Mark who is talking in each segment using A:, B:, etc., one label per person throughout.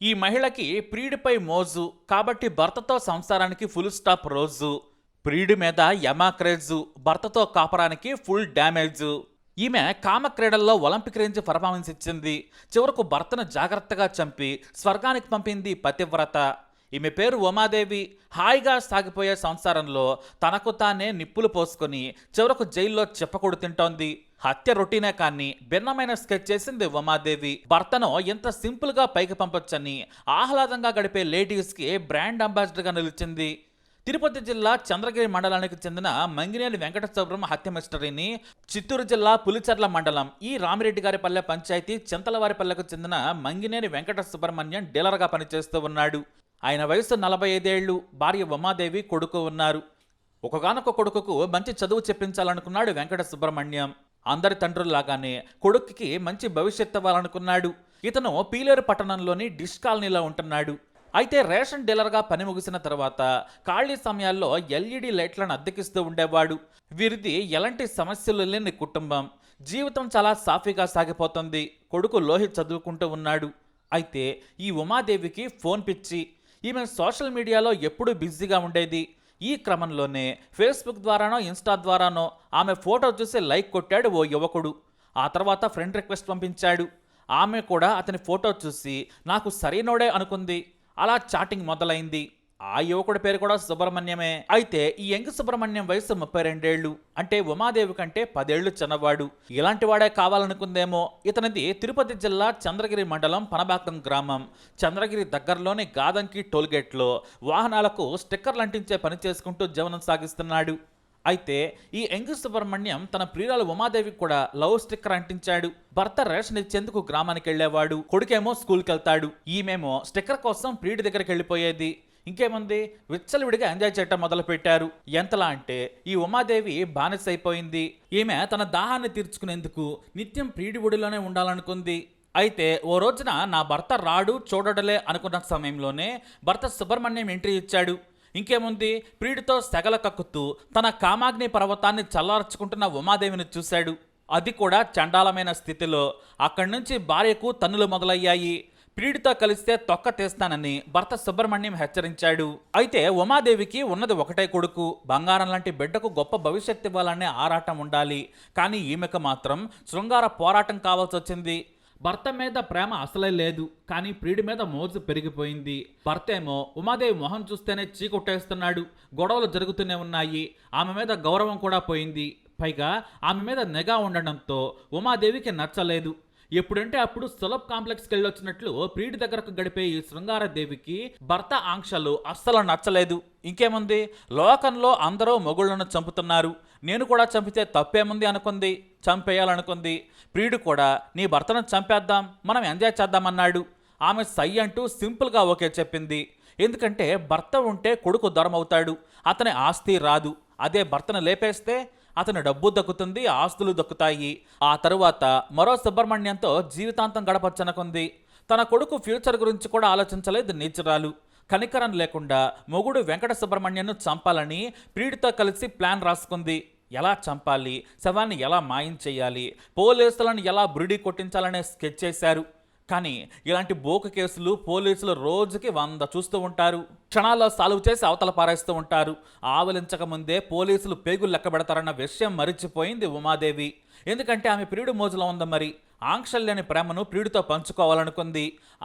A: ఈ మహిళకి ప్రియుడిపై మోజు కాబట్టి భర్తతో సంసారానికి ఫుల్ స్టాప్ రోజు. ప్రియుడి మీద యమా క్రేజు, భర్తతో కాపరానికి ఫుల్ డ్యామేజు. ఈమె కామక్రీడల్లో ఒలింపిక్ రేంజ్ పర్ఫార్మెన్స్ ఇచ్చింది. చివరకు భర్తను జాగ్రత్తగా చంపి స్వర్గానికి పంపింది పతివ్రత. ఈమె పేరు ఉమాదేవి. హాయిగా సాగిపోయే సంసారంలో తనకు తానే నిప్పులు పోసుకొని చివరకు జైల్లో చెప్పకూడు తింటోంది. హత్య రొటీనే కానీ భిన్నమైన స్కెచ్ చేసింది ఉమాదేవి. భర్తను ఎంత సింపుల్ గా పైకి పంపొచ్చని ఆహ్లాదంగా గడిపే లేడీస్ కి బ్రాండ్ అంబాసిడర్ గా నిలిచింది. తిరుపతి జిల్లా చంద్రగిరి మండలానికి చెందిన మంగినేని వెంకట సుబ్రహ్మ హత్య మిస్టరీని చిత్తూరు జిల్లా పులిచెర్ల మండలం ఈ రామిరెడ్డి గారి పల్లె పంచాయతీ చింతలవారిపల్లెకు చెందిన మంగినేని వెంకట సుబ్రహ్మణ్యం డీలర్గా పనిచేస్తూ ఉన్నాడు. ఆయన వయసు 45 ఏళ్లు. భార్య ఉమాదేవి, కొడుకు ఉన్నారు. ఒకగానొక కొడుకుకు మంచి చదువు చెప్పించాలనుకున్నాడు వెంకట సుబ్రహ్మణ్యం. అందరి తండ్రుల్లాగానే కొడుక్కి మంచి భవిష్యత్తు ఇవ్వాలనుకున్నాడు. ఇతను పీలేరు పట్టణంలోని డిష్ కాలనీలో ఉంటున్నాడు. అయితే రేషన్ డీలర్గా పని ముగిసిన తర్వాత ఖాళీ సమయాల్లో ఎల్ఈడి లైట్లను అద్దెకిస్తూ ఉండేవాడు. వీరిది ఎలాంటి సమస్యలు లేని కుటుంబం. జీవితం చాలా సాఫీగా సాగిపోతుంది. కొడుకు లోహిత్ చదువుకుంటూ ఉన్నాడు. అయితే ఈ ఉమాదేవికి ఫోన్ పిచ్చి. ఈమె సోషల్ మీడియాలో ఎప్పుడూ బిజీగా ఉండేది. ఈ క్రమంలోనే ఫేస్బుక్ ద్వారానో ఇన్స్టా ద్వారానో ఆమె ఫోటో చూసి లైక్ కొట్టాడు ఓ యువకుడు. ఆ తర్వాత ఫ్రెండ్ రిక్వెస్ట్ పంపించాడు. ఆమె కూడా అతని ఫోటో చూసి నాకు సరైనోడే అనుకుంది. అలా చాటింగ్ మొదలైంది. ఆ యువకుడి పేరు కూడా సుబ్రహ్మణ్యమే. అయితే ఈ యంగ్ సుబ్రహ్మణ్యం వయసు 32 ఏళ్లు. అంటే ఉమాదేవి కంటే 10 ఏళ్లు చిన్నవాడు. ఇలాంటి వాడే కావాలనుకుందేమో. ఇతనిది తిరుపతి జిల్లా చంద్రగిరి మండలం పనబాకం గ్రామం. చంద్రగిరి దగ్గరలోని గాదంకి టోల్గేట్లో వాహనాలకు స్టిక్కర్లు అంటించే పని చేసుకుంటూ జీవనం సాగిస్తున్నాడు. అయితే ఈ యంగ్ సుబ్రహ్మణ్యం తన ప్రియురాలు ఉమాదేవికి కూడా లవ్ స్టిక్కర్ అంటించాడు. భర్త రేషన్ ఇచ్చేందుకు గ్రామానికి వెళ్లేవాడు. కొడుకేమో స్కూల్కి వెళ్తాడు. ఈమెమో స్టిక్కర్ కోసం ప్రియుడి దగ్గరికి వెళ్ళిపోయేది. ఇంకేముంది, విచ్చలవిడిగా ఎంజాయ్ చేయటం మొదలు పెట్టారు. ఎంతలా అంటే ఈ ఉమాదేవి బానిస అయిపోయింది. ఈమె తన దాహాన్ని తీర్చుకునేందుకు నిత్యం ప్రియుడి ఒడిలోనే ఉండాలనుకుంది. అయితే ఓ రోజున నా భర్త రాడు చూడడలే అనుకున్న సమయంలోనే భర్త సుబ్రహ్మణ్యం ఎంట్రీ ఇచ్చాడు. ఇంకేముంది, ప్రియుడితో సెగల కక్కుతూ తన కామాగ్ని పర్వతాన్ని చల్లార్చుకుంటున్న ఉమాదేవిని చూశాడు. అది కూడా చండాలమైన స్థితిలో. అక్కడి నుంచి భార్యకు తన్నులు మొదలయ్యాయి. ప్రియుడితో కలిస్తే తొక్క తీస్తానని భర్త సుబ్రహ్మణ్యం హెచ్చరించాడు. అయితే ఉమాదేవికి ఉన్నది ఒకటే కొడుకు. బంగారం లాంటి బిడ్డకు గొప్ప భవిష్యత్తు ఇవ్వాలనే ఆరాటం ఉండాలి. కానీ ఈమెకు మాత్రం శృంగార పోరాటం కావాల్సి వచ్చింది. భర్త మీద ప్రేమ అసలే లేదు, కానీ ప్రియుడి మీద మోజు పెరిగిపోయింది. భర్త ఏమో ఉమాదేవి మొహం చూస్తేనే చీకొట్టేస్తున్నాడు. గొడవలు జరుగుతూనే ఉన్నాయి. ఆమె మీద గౌరవం కూడా పోయింది. పైగా ఆమె మీద నిఘా ఉండడంతో ఉమాదేవికి నచ్చలేదు. ఎప్పుడంటే అప్పుడు సులభ్ కాంప్లెక్స్కి వెళ్ళొచ్చినట్లు ప్రియుడి దగ్గరకు గడిపే ఈ శృంగారదేవికి భర్త ఆంక్షలు అస్సలు నచ్చలేదు. ఇంకేముంది, లోకంలో అందరూ మొగుళ్లను చంపుతున్నారు, నేను కూడా చంపితే తప్పేముంది అనుకుంది. చంపేయాలనుకుంది. ప్రియుడు కూడా నీ భర్తను చంపేద్దాం, మనం ఎంజాయ్ చేద్దామన్నాడు. ఆమె సై అంటూ సింపుల్గా ఓకే చెప్పింది. ఎందుకంటే భర్త ఉంటే కొడుకు దూరం అవుతాడు, అతని ఆస్తి రాదు. అదే భర్తను లేపేస్తే అతని డబ్బు దక్కుతుంది, ఆస్తులు దక్కుతాయి. ఆ తరువాత మరో సుబ్రహ్మణ్యంతో జీవితాంతం గడపచ్చనుకుంది. తన కొడుకు ఫ్యూచర్ గురించి కూడా ఆలోచించలేదు నీచురాలు. కనికరం లేకుండా మొగుడు వెంకట సుబ్రహ్మణ్యంను చంపాలని ప్రియుడితో కలిసి ప్లాన్ రాసుకుంది. ఎలా చంపాలి, శవాన్ని ఎలా మాయం చేయాలి, పోలీసులను ఎలా బురిడి కొట్టించాలనే స్కెచ్ చేశారు. కానీ ఇలాంటి బోకు కేసులు పోలీసులు రోజుకి 100 చూస్తూ ఉంటారు. క్షణాల్లో సాల్వ్ చేసి అవతల పారేస్తూ ఉంటారు. ఆవలించక ముందే పోలీసులు పేగులు లెక్క పెడతారన్న విషయం మరిచిపోయింది ఉమాదేవి. ఎందుకంటే ఆమె ప్రియుడి మోజులో ఉంది. మరి ఆంక్షలు లేని ప్రేమను ప్రియుడితో పంచుకోవాలనుకుంది.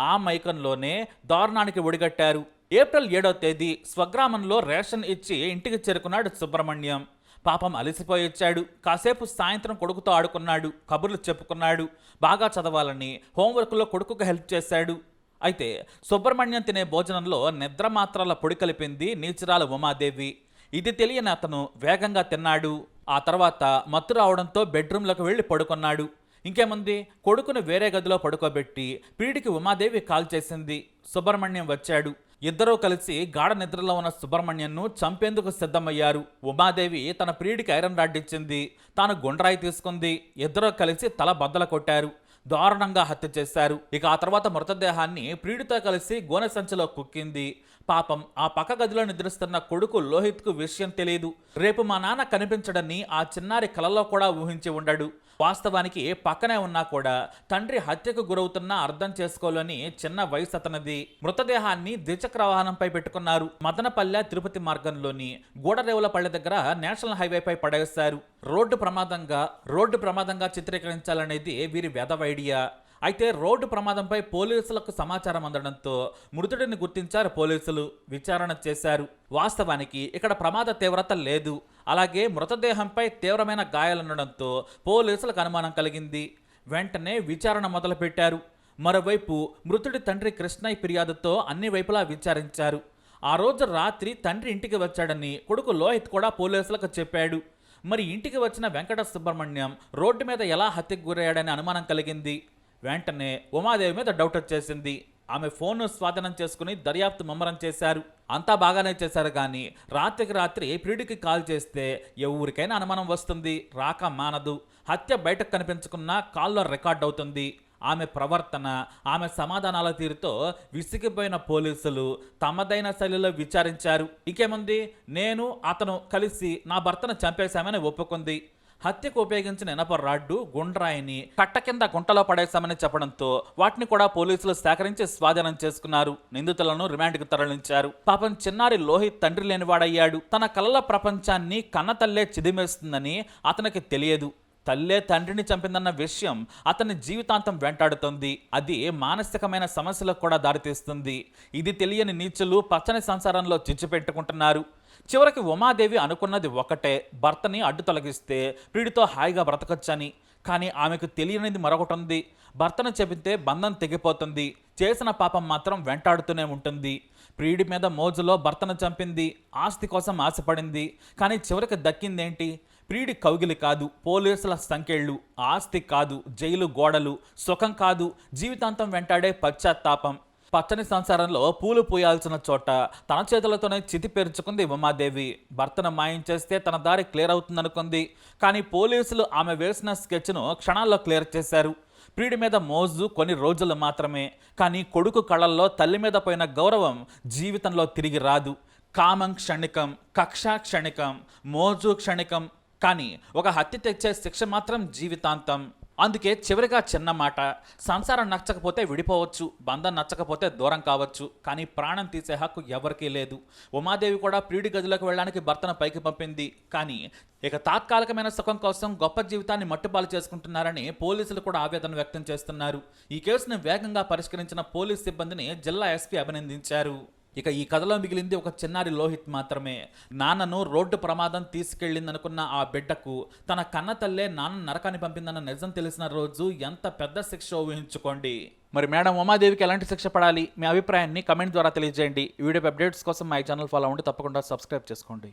A: ఆ మైకంలోనే దారుణానికి ఒడిగట్టారు. ఏప్రిల్ 7వ తేదీ స్వగ్రామంలో రేషన్ ఇచ్చి ఇంటికి చేరుకున్నాడు సుబ్రహ్మణ్యం. పాపం అలసిపోయి వచ్చాడు. కాసేపు సాయంత్రం కొడుకుతో ఆడుకున్నాడు, కబుర్లు చెప్పుకున్నాడు. బాగా చదవాలని హోంవర్క్లో కొడుకుకు హెల్ప్ చేశాడు. అయితే సుబ్రహ్మణ్యం తినే భోజనంలో నిద్ర మాత్రాల పొడి కలిపింది నీచురాల ఉమాదేవి. ఇది తెలియని అతను వేగంగా తిన్నాడు. ఆ తర్వాత మత్తు రావడంతో బెడ్రూమ్లోకి వెళ్ళి పడుకున్నాడు. ఇంకేముంది, కొడుకును వేరే గదిలో పడుకోబెట్టి ప్రియుడికి ఉమాదేవి కాల్ చేసింది. సుబ్రహ్మణ్యం వచ్చాడు. ఇద్దరూ కలిసి గాఢ నిద్రలో ఉన్న సుబ్రహ్మణ్యంను చంపేందుకు సిద్ధమయ్యారు. ఉమాదేవి తన ప్రియుడికి ఐరన్ రాడ్ ఇచ్చింది. తాను గుండ్రాయి తీసుకుంది. ఇద్దరూ కలిసి తల బద్దల కొట్టారు. దారుణంగా హత్య చేశారు. ఇక ఆ తర్వాత మృతదేహాన్ని ప్రియుడితో కలిసి గోనె సంచిలో కుక్కింది. పాపం ఆ పక్క గదిలో నిద్రిస్తున్న కొడుకు లోహిత్కు విషయం తెలియదు. రేపు మా నాన్న కనిపించడని ఆ చిన్నారి కలలో కూడా ఊహించి ఉండడు. వాస్తవానికి పక్కనే ఉన్నా కూడా తండ్రి హత్యకు గురవుతున్నా అర్థం చేసుకోలేని చిన్న వయసు అతనిది. మృతదేహాన్ని ద్విచక్ర వాహనంపై పెట్టుకున్నారు. మదనపల్లె తిరుపతి మార్గంలోని గూడరేవులపల్లె దగ్గర నేషనల్ హైవేపై పడేశారు. రోడ్డు ప్రమాదంగా చిత్రీకరించాలనేది వీరి వెధవ ఐడియా. అయితే రోడ్డు ప్రమాదంపై పోలీసులకు సమాచారం అందడంతో మృతుడిని గుర్తించారు పోలీసులు. విచారణ చేశారు. వాస్తవానికి ఇక్కడ ప్రమాద తీవ్రత లేదు. అలాగే మృతదేహంపై తీవ్రమైన గాయాలుండడంతో పోలీసులకు అనుమానం కలిగింది. వెంటనే విచారణ మొదలుపెట్టారు. మరోవైపు మృతుడి తండ్రి కృష్ణయ్య ఫిర్యాదుతో అన్ని వైపులా విచారించారు. ఆ రోజు రాత్రి తండ్రి ఇంటికి వచ్చాడని కొడుకు లోహిత్ కూడా పోలీసులకు చెప్పాడు. మరి ఇంటికి వచ్చిన వెంకట సుబ్రహ్మణ్యం రోడ్డు మీద ఎలా హత్యకు గురయ్యాడని అనుమానం కలిగింది. వెంటనే ఉమాదేవి మీద డౌట్ వచ్చేసింది. ఆమె ఫోన్ను స్వాధీనం చేసుకుని దర్యాప్తు ముమ్మరం చేశారు. అంతా బాగానే చేశారు కానీ రాత్రికి రాత్రి ప్రియుడికి కాల్ చేస్తే ఎవరికైనా అనుమానం వస్తుంది, రాక మానదు. హత్య బయటకు కనిపించుకున్నా కాల్లో రికార్డ్ అవుతుంది. ఆమె ప్రవర్తన, ఆమె సమాధానాల తీరుతో విసిగిపోయిన పోలీసులు తమదైన శైలిలో విచారించారు. ఇంకేముంది, నేను అతను కలిసి నా భర్తను చంపేశామని ఒప్పుకుంది. హత్యకు ఉపయోగించిన ఇనప రాడ్డు, గుండ్రాయిని కట్ట కింద గుంటలో పడేశామని చెప్పడంతో వాటిని కూడా పోలీసులు సేకరించి స్వాధీనం చేసుకున్నారు. నిందితులను రిమాండ్కు తరలించారు. పాపం చిన్నారి లోహిత్ తండ్రి లేనివాడయ్యాడు. తన కలల ప్రపంచాన్ని కన్నతల్లే చిదిమేస్తుందని అతనికి తెలియదు. తల్లే తండ్రిని చంపిందన్న విషయం అతని జీవితాంతం వెంటాడుతుంది. అది మానసికమైన సమస్యలకు కూడా దారితీస్తుంది. ఇది తెలియని నీచులు పచ్చని సంసారంలో చిచ్చు పెట్టుకుంటున్నారు. చివరికి ఉమాదేవి అనుకున్నది ఒకటే, భర్తని అడ్డు తొలగిస్తే ప్రియుడితో హాయిగా బ్రతకొచ్చని. కానీ ఆమెకు తెలియనిది మరొకటి ఉంది. భర్తను చెబితే బంధం తెగిపోతుంది, చేసిన పాపం మాత్రం వెంటాడుతూనే ఉంటుంది. ప్రియుడి మీద మోజులో భర్తను చంపింది, ఆస్తి కోసం ఆశపడింది. కానీ చివరికి దక్కిందేంటి? ప్రియుడి కౌగిలి కాదు, పోలీసుల సంకెళ్ళు. ఆస్తి కాదు, జైలు గోడలు. సుఖం కాదు, జీవితాంతం వెంటాడే పశ్చాత్తాపం. పచ్చని సంసారంలో పూలు పూయాల్సిన చోట తన చేతులతోనే చితి పేర్చుకుంది ఉమాదేవి. భర్తను మాయం చేస్తే తన దారి క్లియర్ అవుతుందనుకుంది. కానీ పోలీసులు ఆమె వేసిన స్కెచ్ను క్షణాల్లో క్లియర్ చేశారు. ప్రియుడి మీద మోజు కొన్ని రోజులు మాత్రమే, కానీ కొడుకు కళ్ళల్లో తల్లి మీద పోయిన గౌరవం జీవితంలో తిరిగి రాదు. కామం క్షణికం, కక్ష క్షణికం, మోజు క్షణికం, కానీ ఒక హత్య తెచ్చే శిక్ష మాత్రం జీవితాంతం. అందుకే చివరిగా చిన్న మాట, సంసారం నచ్చకపోతే విడిపోవచ్చు, బంధం నచ్చకపోతే దూరం కావచ్చు, కానీ ప్రాణం తీసే హక్కు ఎవరికీ లేదు. ఉమాదేవి కూడా ప్రియుడి గదిలోకి వెళ్ళడానికి భర్తను పైకి పంపింది. కానీ ఇక తాత్కాలికమైన సుఖం కోసం గొప్ప జీవితాన్ని మట్టుపాలు చేసుకుంటున్నారని పోలీసులు కూడా ఆవేదన వ్యక్తం చేస్తున్నారు. ఈ కేసును వేగంగా పరిష్కరించిన పోలీస్ సిబ్బందిని జిల్లా ఎస్పీ అభినందించారు. ఇక ఈ కథలో మిగిలింది ఒక చిన్నారి లోహిత్ మాత్రమే. నాన్నను రోడ్డు ప్రమాదం తీసుకెళ్ళిందనుకున్న ఆ బిడ్డకు తన కన్న తల్లే నాన్న నరకాన్ని పంపిందన్న నిజం తెలిసిన రోజు ఎంత పెద్ద శిక్ష ఊహించుకోండి. మరి మేడం ఉమాదేవికి ఎలాంటి శిక్ష పడాలి? మీ అభిప్రాయాన్ని కమెంట్ ద్వారా తెలియజేయండి. ఈ వీడియో అప్డేట్స్ కోసం మా ఛానల్ ఫాలో అవ్వండి, తప్పకుండా సబ్స్క్రైబ్ చేసుకోండి.